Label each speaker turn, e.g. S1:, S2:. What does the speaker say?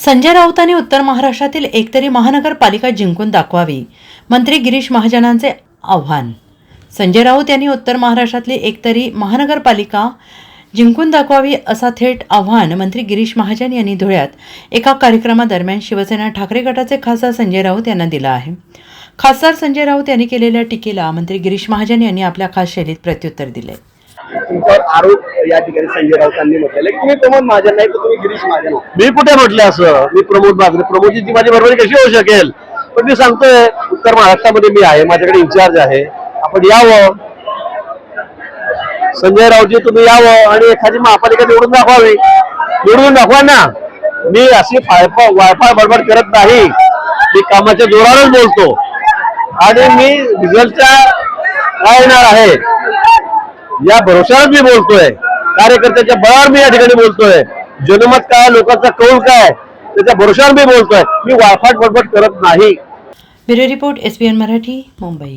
S1: संजय राऊतांनी उत्तर महाराष्ट्रातील एकतरी महानगरपालिका जिंकून दाखवावी, मंत्री गिरीश महाजनांचे आव्हान. संजय राऊत यांनी उत्तर महाराष्ट्रातली एकतरी महानगरपालिका जिंकून दाखवावी असा थेट आव्हान मंत्री गिरीश महाजन यांनी धुळ्यात एका कार्यक्रमादरम्यान शिवसेना ठाकरे गटाचे खासदार संजय राऊत यांना दिला आहे. खासदार संजय राऊत यांनी केलेल्या टीकेला मंत्री गिरीश महाजन यांनी आपल्या खास शैलीत प्रत्युत्तर दिले.
S2: तुमच्यावर आरोप या ठिकाणी संजय राऊतांनी म्हटलेला आहे. तुम्ही प्रमोद महाजन नाही तर तुम्ही गिरीश महाजन.
S3: मी कुठे म्हटलं असं? मी प्रमोद बागरे. प्रमोदची माझी बरोबरी कशी होऊ शकेल? पण मी सांगतोय उत्तर महाराष्ट्रामध्ये मी आहे, माझ्याकडे इन्चार्ज आहे. आपण यावं, संजय राऊतजी तुम्ही यावं आणि एखादी महापालिका निवडून दाखवावी. निवडून दाखवा ना. मी अशी वायफाय बडबड करत नाही. मी कामाच्या जोरावरच बोलतो आणि मी रिझल्टच्या काय येणार आहे या भरोशावर मी बोलतोय. कार्यकर्त्याच्या बळावर मी या ठिकाणी बोलतोय. जनमत काय, लोकांचा कौल काय, त्याच्या भरोशावर मी बोलतोय. मी वायफाट बडबड करत नाही.
S1: Bureau report, SBN Marathi, Mumbai.